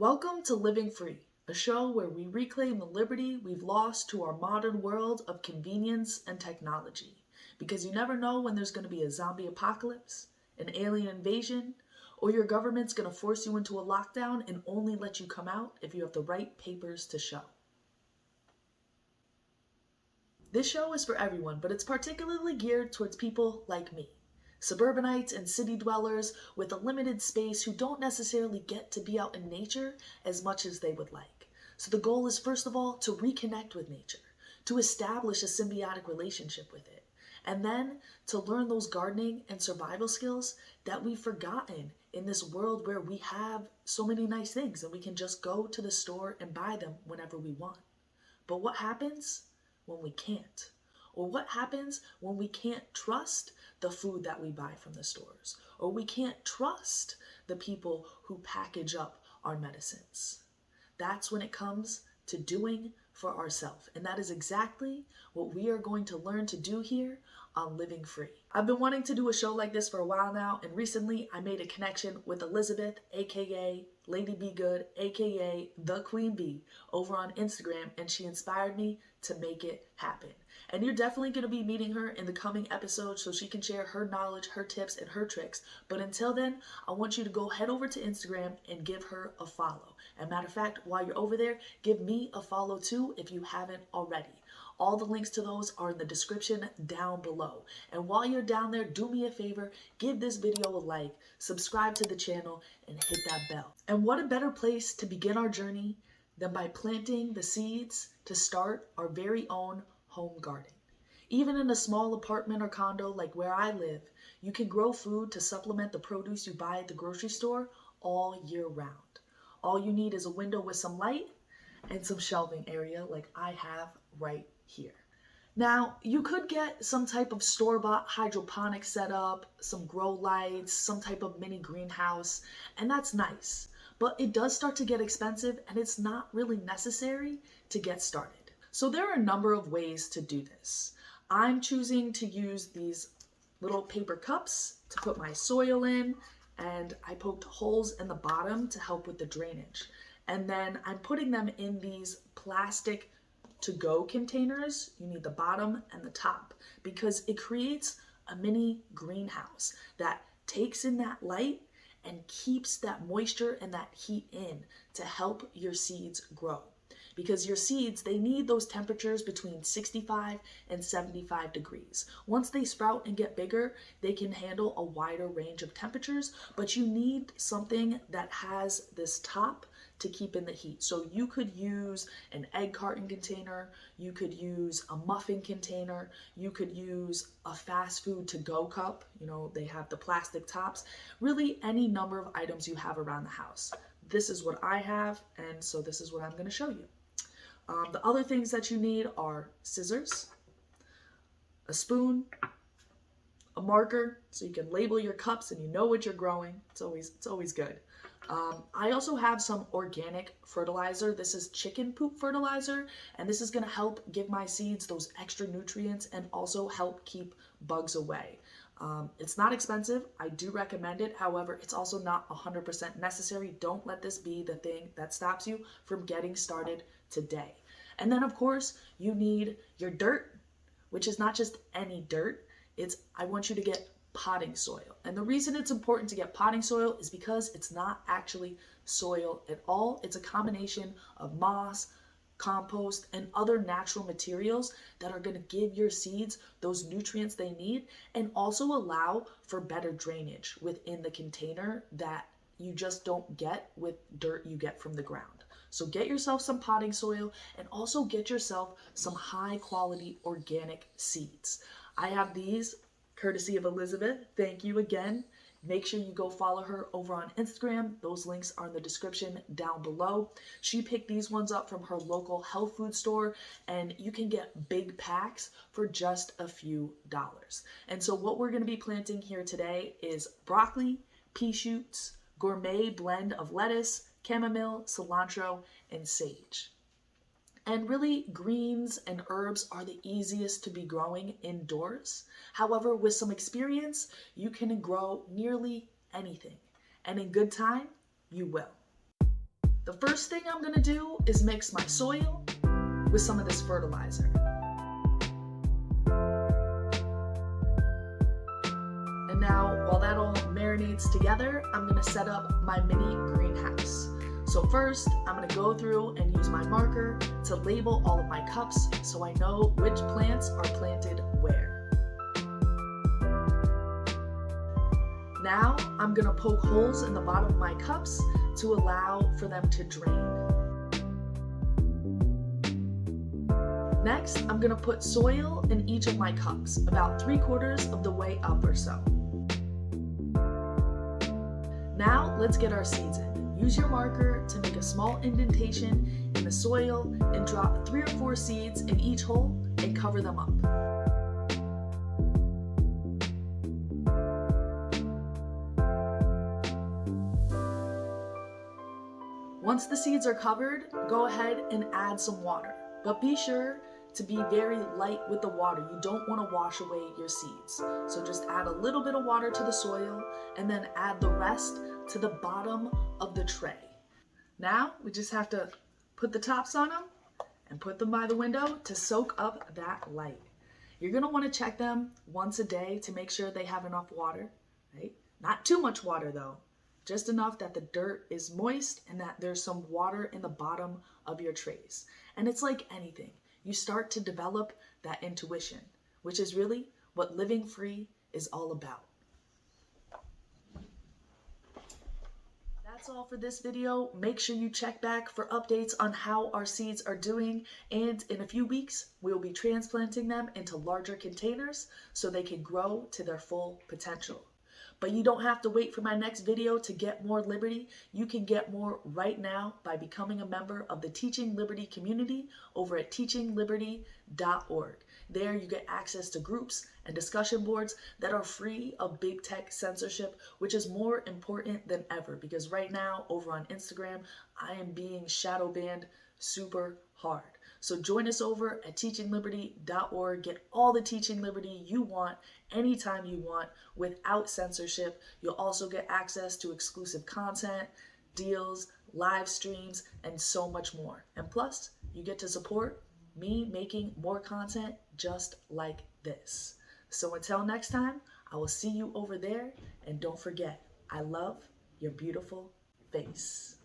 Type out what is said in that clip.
Welcome to Living Free, a show where we reclaim the liberty we've lost to our modern world of convenience and technology. Because you never know when there's going to be a zombie apocalypse, an alien invasion, or your government's going to force you into a lockdown and only let you come out if you have the right papers to show. This show is for everyone, but it's particularly geared towards people like me. Suburbanites and city dwellers with a limited space who don't necessarily get to be out in nature as much as they would like. So the goal is, first of all, to reconnect with nature, to establish a symbiotic relationship with it, and then to learn those gardening and survival skills that we've forgotten in this world where we have so many nice things and we can just go to the store and buy them whenever we want. But what happens when we can't? Or what happens when we can't trust the food that we buy from the stores? Or we can't trust the people who package up our medicines? That's when it comes to doing for ourselves. And that is exactly what we are going to learn to do here on Living Free. I've been wanting to do a show like this for a while now, and recently I made a connection with Elizabeth, aka Lady Be Good, aka The Queen Bee, over on Instagram, and she inspired me to make it happen. And you're definitely going to be meeting her in the coming episodes so she can share her knowledge, her tips, and her tricks. But until then, I want you to go head over to Instagram and give her a follow. And matter of fact, while you're over there, give me a follow too if you haven't already. All the links to those are in the description down below. And while you're down there, do me a favor, give this video a like, subscribe to the channel, and hit that bell. And what a better place to begin our journey than by planting the seeds to start our very own home garden. Even in a small apartment or condo like where I live, you can grow food to supplement the produce you buy at the grocery store all year round. All you need is a window with some light and some shelving area like I have right here. Now, you could get some type of store-bought hydroponic setup, some grow lights, some type of mini greenhouse, and that's nice. But it does start to get expensive, and it's not really necessary to get started. So there are a number of ways to do this. I'm choosing to use these little paper cups to put my soil in, and I poked holes in the bottom to help with the drainage. And then I'm putting them in these plastic to-go containers. You need the bottom and the top because it creates a mini greenhouse that takes in that light and keeps that moisture and that heat in to help your seeds grow. Because your seeds, they need those temperatures between 65 and 75 degrees. Once they sprout and get bigger, they can handle a wider range of temperatures, but you need something that has this top to keep in the heat. So you could use an egg carton container, you could use a muffin container, you could use a fast food to-go cup, they have the plastic tops, really any number of items you have around the house. This is what I have, and so this is what I'm going to show you. The other things that you need are scissors, a spoon, a marker, so you can label your cups and you know what you're growing. It's always good. I also have some organic fertilizer. This is chicken poop fertilizer, and this is going to help give my seeds those extra nutrients and also help keep bugs away. It's not expensive. I do recommend it. However, it's also not 100% necessary. Don't let this be the thing that stops you from getting started today. And then, of course, you need your dirt, which is not just any dirt. I want you to get potting soil. And the reason it's important to get potting soil is because it's not actually soil at all. It's a combination of moss, compost, and other natural materials that are going to give your seeds those nutrients they need and also allow for better drainage within the container that you just don't get with dirt you get from the ground. So get yourself some potting soil and also get yourself some high quality organic seeds. I have these courtesy of Elizabeth. Thank you again. Make sure you go follow her over on Instagram. Those links are in the description down below. She picked these ones up from her local health food store, and you can get big packs for just a few dollars. And so what we're going to be planting here today is broccoli, pea shoots, gourmet blend of lettuce, chamomile, cilantro, and sage. And really, greens and herbs are the easiest to be growing indoors. However, with some experience, you can grow nearly anything. And in good time, you will. The first thing I'm gonna do is mix my soil with some of this fertilizer. And now, while that all marinates together, I'm gonna set up my mini greenhouse. So first, I'm gonna go through and use my marker to label all of my cups so I know which plants are planted where. Now, I'm gonna poke holes in the bottom of my cups to allow for them to drain. Next, I'm gonna put soil in each of my cups, about 3/4 of the way up or so. Now, let's get our seeds in. Use your marker to make a small indentation in the soil and drop 3 or 4 seeds in each hole and cover them up. Once the seeds are covered, go ahead and add some water, but be sure to be very light with the water. You don't want to wash away your seeds. So just add a little bit of water to the soil and then add the rest to the bottom of the tray. Now we just have to put the tops on them and put them by the window to soak up that light. You're going to want to check them once a day to make sure they have enough water, right? Not too much water though, just enough that the dirt is moist and that there's some water in the bottom of your trays. And it's like anything. You start to develop that intuition, which is really what living free is all about. That's all for this video. Make sure you check back for updates on how our seeds are doing, and in a few weeks we'll be transplanting them into larger containers so they can grow to their full potential. But you don't have to wait for my next video to get more liberty. You can get more right now by becoming a member of the Teaching Liberty community over at teachingliberty.org. There you get access to groups and discussion boards that are free of big tech censorship, which is more important than ever because right now over on Instagram, I am being shadow banned super hard. So join us over at teachingliberty.org. Get all the teaching liberty you want, anytime you want, without censorship. You'll also get access to exclusive content, deals, live streams, and so much more. And plus, you get to support me making more content just like this. So until next time, I will see you over there. And don't forget, I love your beautiful face.